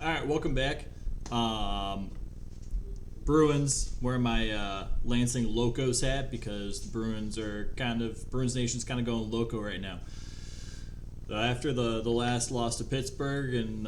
All right, welcome back. Bruins, wearing my Lansing Locos hat because the Bruins Nation's kind of going loco right now. After the last loss to Pittsburgh and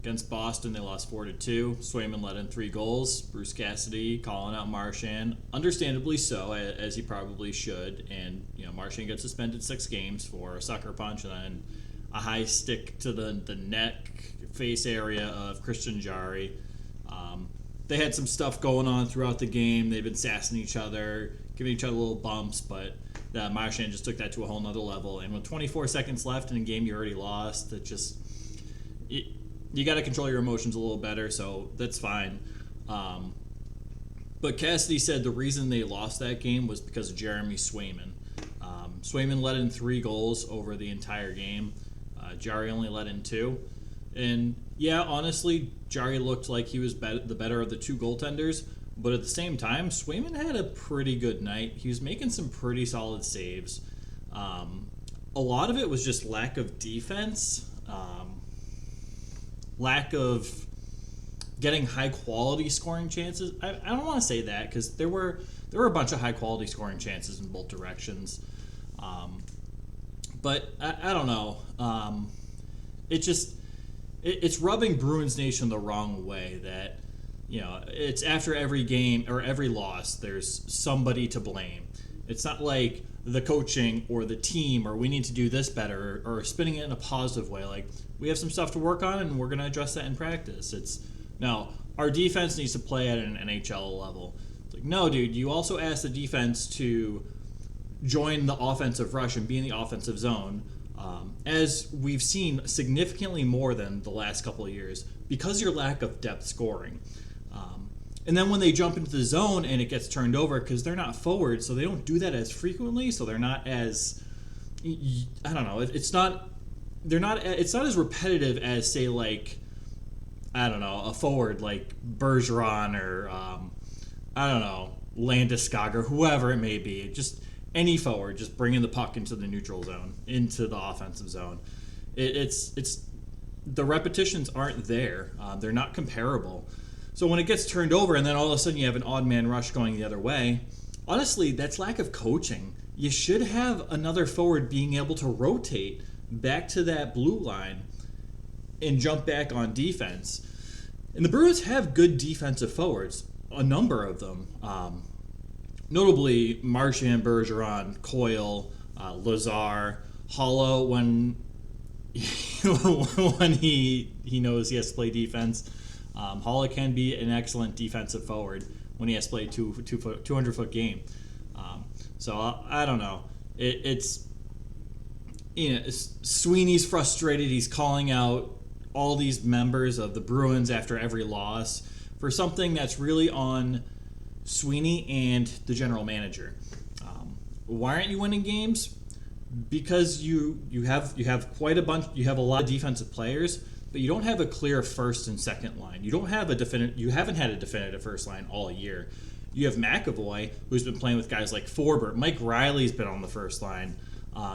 against Boston, they lost 4-2. Swayman let in 3 goals. Bruce Cassidy calling out Marchand, understandably so, as he probably should. And Marchand gets suspended 6 games for a sucker punch and then a high stick to the neck face area of Christian Jari. They had some stuff going on throughout the game. They've been sassing each other, giving each other little bumps, but Marchand just took that to a whole nother level. And with 24 seconds left in a game you already lost, you got to control your emotions a little better, so that's fine. But Cassidy said the reason they lost that game was because of Jeremy Swayman. Swayman let in 3 goals over the entire game. Jari only let in 2. And yeah, honestly, Jari looked like he was the better of the 2 goaltenders. But at the same time, Swayman had a pretty good night. He was making some pretty solid saves. A lot of it was just lack of defense, lack of getting high quality scoring chances. I don't want to say that because there were a bunch of high quality scoring chances in both directions. But I don't know. It's rubbing Bruins Nation the wrong way that it's after every game or every loss there's somebody to blame. It's not like the coaching or the team or we need to do this better or spinning it in a positive way. Like, we have some stuff to work on and we're going to address that in practice. No, our defense needs to play at an NHL level. It's like, no, dude, you also asked the defense to join the offensive rush and be in the offensive zone, as we've seen significantly more than the last couple of years because of your lack of depth scoring. And then when they jump into the zone and it gets turned over because they're not forward, so they don't do that as frequently, so they're not as, I don't know, it's not as repetitive as, say, like, I don't know, a forward like Bergeron or I don't know, Landeskog or whoever it may be. Just any forward, just bringing the puck into the neutral zone, into the offensive zone. It's the repetitions aren't there. They're not comparable. So when it gets turned over and then all of a sudden you have an odd man rush going the other way, honestly, that's lack of coaching. You should have another forward being able to rotate back to that blue line and jump back on defense. And the Bruins have good defensive forwards, a number of them. Notably, Marchand, Bergeron, Coyle, Lazar, Hollow when when he knows he has to play defense. Hollow can be an excellent defensive forward when he has to play a 200-foot game. So I don't know. It's Sweeney's frustrated. He's calling out all these members of the Bruins after every loss for something that's really on Sweeney and the general manager. Why aren't you winning games? Because you have quite a bunch. You have a lot of defensive players, but you don't have a clear first and second line. You haven't had a definitive first line all year. You have McAvoy, who's been playing with guys like Forbert. Mike Riley's been on the first line.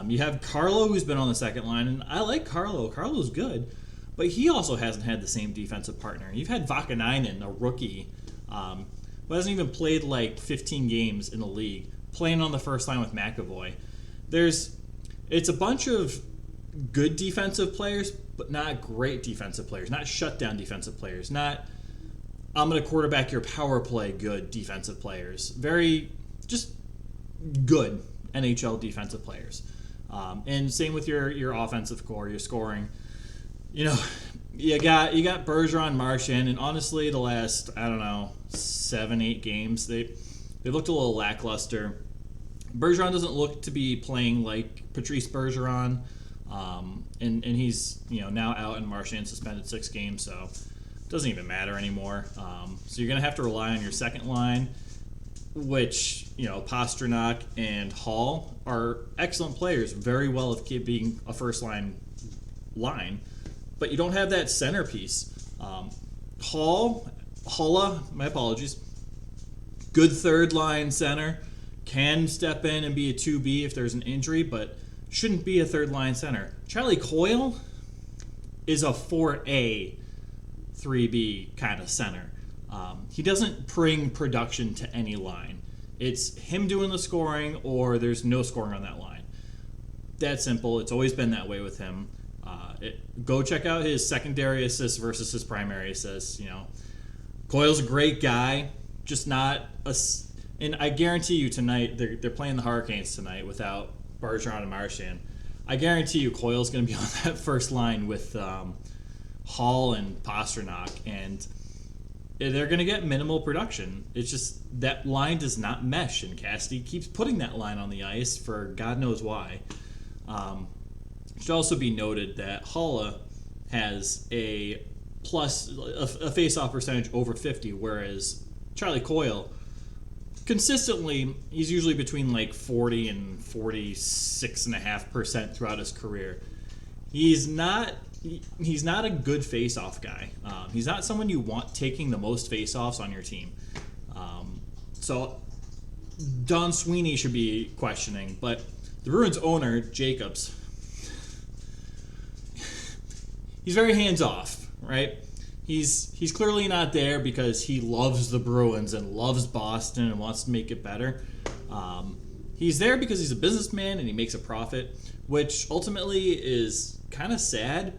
You have Carlo, who's been on the second line, and I like Carlo. Carlo's good, but he also hasn't had the same defensive partner. You've had Vakanainen, a rookie, who hasn't even played like 15 games in the league, playing on the first line with McAvoy. It's a bunch of good defensive players, but not great defensive players, not shutdown defensive players, not I'm going to quarterback your power play good defensive players. Very just good NHL defensive players. And same with your offensive core, your scoring. You got Bergeron, Marchand, and honestly, the last, I don't know, 7-8 games, they looked a little lackluster. Bergeron doesn't look to be playing like Patrice Bergeron, and he's now out and Marchand suspended 6 games, so it doesn't even matter anymore. So you're gonna have to rely on your second line, which Pastrnak and Hall are excellent players, very well of being a first line, but you don't have that centerpiece. Holla, my apologies, good third line center. Can step in and be a 2B if there's an injury, but shouldn't be a third line center. Charlie Coyle is a 4A 3B kind of center. He doesn't bring production to any line. It's him doing the scoring, or there's no scoring on that line. That simple. It's always been that way with him. Go check out his secondary assists versus his primary assists. Coyle's a great guy, just not a. And I guarantee you tonight they're playing the Hurricanes tonight without Bergeron and Marchand. I guarantee you Coyle's going to be on that first line with Hall and Pastrnak, and they're going to get minimal production. It's just that line does not mesh, and Cassidy keeps putting that line on the ice for God knows why. It should also be noted that Haula has a face-off percentage over 50, whereas Charlie Coyle, consistently, he's usually between like 40 and 46.5% throughout his career. He's not a good face-off guy. He's not someone you want taking the most face-offs on your team. So Don Sweeney should be questioning, but the Bruins owner, Jacobs, he's very hands-off, right? He's clearly not there because he loves the Bruins and loves Boston and wants to make it better. He's there because he's a businessman and he makes a profit, which ultimately is kind of sad,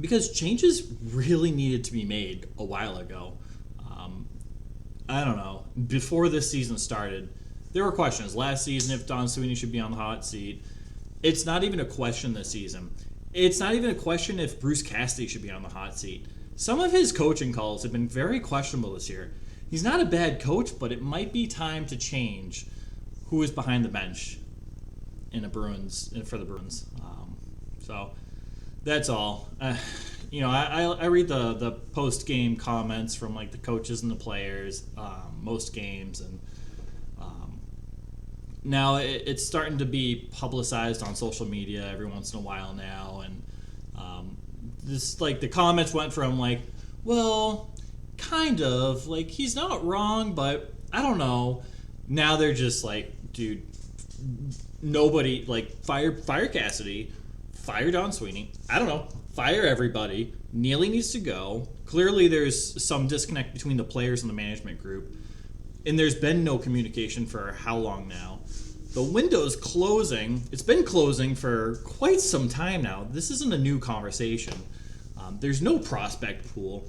because changes really needed to be made a while ago. I don't know. Before this season started, there were questions last season if Don Sweeney should be on the hot seat. It's not even a question this season. It's not even a question if Bruce Cassidy should be on the hot seat. Some of his coaching calls have been very questionable this year. He's not a bad coach, but it might be time to change who is behind the bench for the Bruins. So that's all. I read the post-game comments from like the coaches and the players most games, and now it's starting to be publicized on social media every once in a while now, and this like the comments went from like, well, kind of like he's not wrong, but I don't know. Now they're just like, dude, nobody like fire Cassidy, fire Don Sweeney. I don't know, fire everybody. Neely needs to go. Clearly, there's some disconnect between the players and the management group, and there's been no communication for how long now. The window's closing. It's been closing for quite some time now. This isn't a new conversation. There's no prospect pool.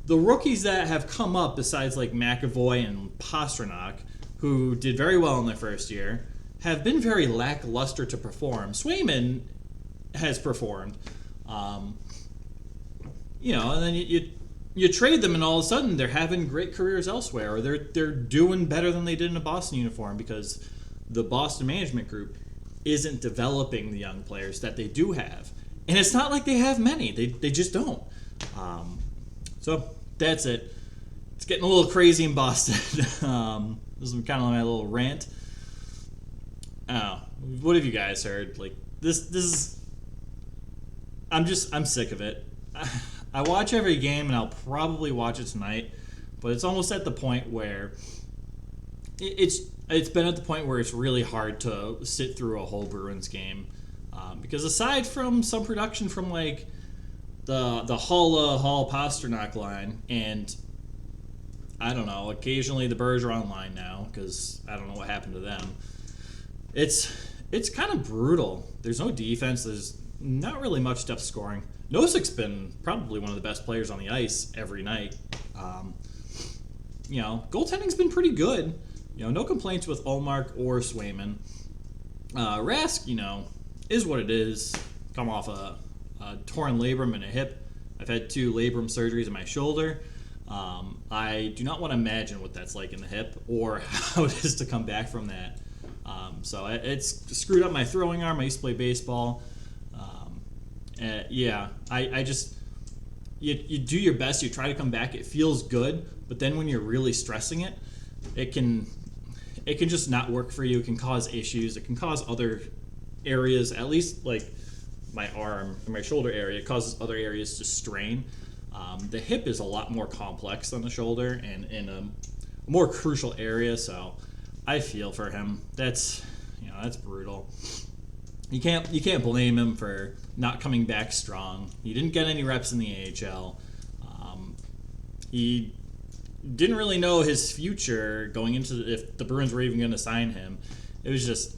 The rookies that have come up, besides like McAvoy and Pastrnak, who did very well in their first year, have been very lackluster to perform. Swayman has performed. And then you trade them, and all of a sudden they're having great careers elsewhere, or they're doing better than they did in a Boston uniform because the Boston management group isn't developing the young players that they do have. And it's not like they have many. They just don't. So that's it. It's getting a little crazy in Boston. This is kind of my little rant. What have you guys heard? Like this is. I'm sick of it. I watch every game, and I'll probably watch it tonight. But it's almost at the point where it's been at the point where it's really hard to sit through a whole Bruins game, because aside from some production from like the Hall Pastrnak line, and I don't know, occasionally the Bergeron line now, because I don't know what happened to them. It's kind of brutal. There's no defense. There's not really much depth scoring. Nosik's been probably one of the best players on the ice every night. Goaltending's been pretty good. No complaints with Ullmark or Swayman. Rask, is what it is. Come off a torn labrum and a hip. I've had 2 labrum surgeries in my shoulder. I do not want to imagine what that's like in the hip or how it is to come back from that. So it's screwed up my throwing arm. I used to play baseball. I just you do your best. You try to come back. It feels good, but then when you're really stressing it, it can just not work for you. It can cause issues. It can cause other areas, at least like my arm and my shoulder area. It causes other areas to strain. The hip is a lot more complex than the shoulder and in a more crucial area. So I feel for him. That's brutal. You can't blame him for not coming back strong. He didn't get any reps in the AHL. He didn't really know his future going into if the Bruins were even going to sign him. It was just,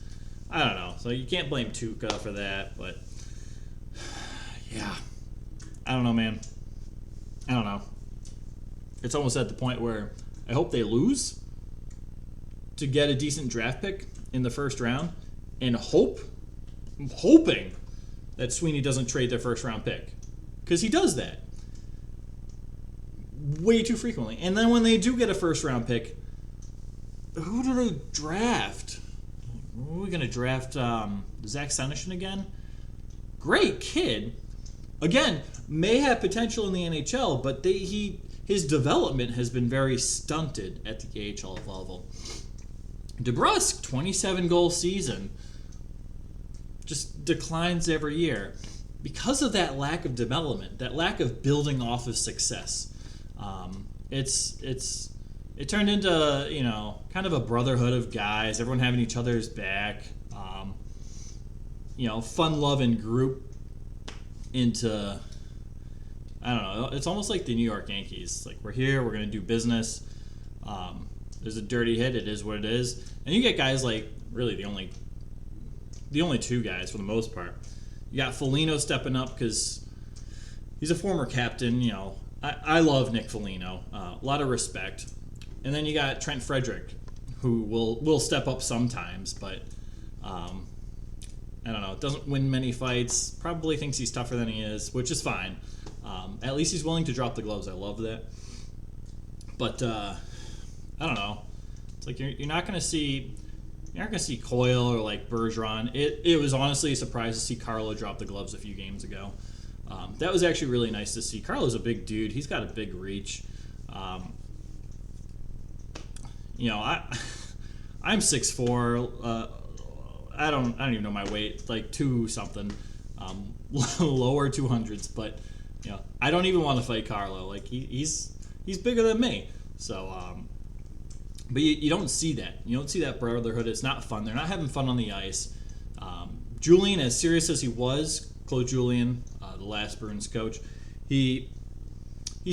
I don't know. So you can't blame Tuukka for that, but yeah, I don't know, man. I don't know. It's almost at the point where I hope they lose to get a decent draft pick in the first round, and I'm hoping that Sweeney doesn't trade their first round pick, because he does that way too frequently. And then when they do get a first round pick, who do they draft? Are we going to draft Zach Senyshyn again? Great kid. Again, may have potential in the NHL, but his development has been very stunted at the AHL level. DeBrusk, 27-goal season, just declines every year because of that lack of development, that lack of building off of success. It turned into kind of a brotherhood of guys, everyone having each other's back, fun loving group into, I don't know, it's almost like the New York Yankees. Like, we're here, we're gonna do business. There's a dirty hit, it is what it is, and you get guys like really the only two guys for the most part. You got Foligno stepping up because he's a former captain. I love Nick Foligno, a lot of respect. And then you got Trent Frederick, who will step up sometimes, but I don't know, doesn't win many fights, probably thinks he's tougher than he is, which is fine. At least he's willing to drop the gloves. I love that. But I don't know. It's like you're not gonna see Coyle or like Bergeron. It was honestly a surprise to see Carlo drop the gloves a few games ago. That was actually really nice to see. Carlo's a big dude. He's got a big reach. I'm 6'4". I don't even know my weight, like 2 something, lower 200s. But I don't even want to fight Carlo. Like he's bigger than me. So, but you don't see that. You don't see that brotherhood. It's not fun. They're not having fun on the ice. Julian, as serious as he was, Claude Julien, the last Bruins coach, he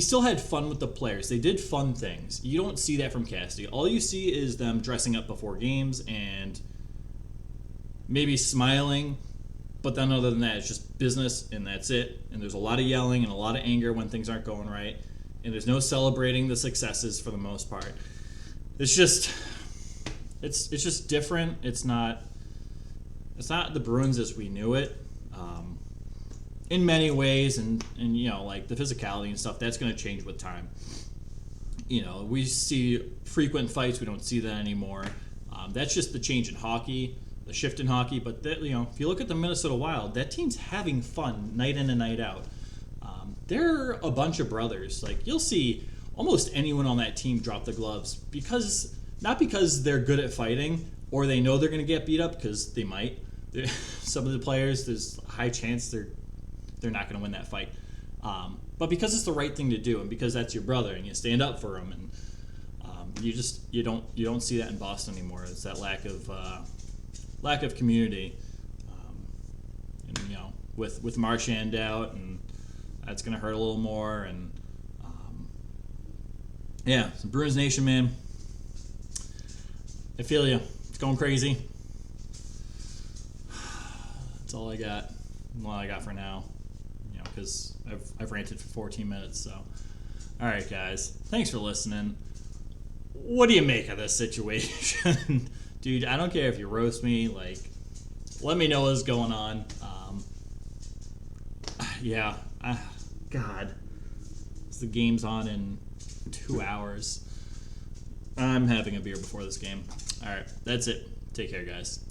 still had fun with the players. They did fun things. You don't see that from Cassidy. All you see is them dressing up before games and maybe smiling, but then other than that, it's just business and that's it. And there's a lot of yelling and a lot of anger when things aren't going right, and there's no celebrating the successes for the most part. It's just different. It's not the Bruins as we knew it. In many ways, and like the physicality and stuff, that's going to change with time. We see frequent fights. We don't see that anymore. That's just the change in hockey, the shift in hockey. But if you look at the Minnesota Wild, that team's having fun night in and night out. They're a bunch of brothers. Like, you'll see almost anyone on that team drop the gloves not because they're good at fighting or they know they're going to get beat up, because they might. Some of the players, there's a high chance they're not going to win that fight, but because it's the right thing to do, and because that's your brother, and you stand up for him, and you don't see that in Boston anymore. It's that lack of community, and with Marchand out, and that's going to hurt a little more, and some Bruins Nation, man. I feel you. It's going crazy. That's all I got. All I got for now. Because I've ranted for 14 minutes. So, all right, guys. Thanks for listening. What do you make of this situation? Dude, I don't care if you roast me. Like, let me know what's going on. God. The game's on in 2 hours. I'm having a beer before this game. All right, that's it. Take care, guys.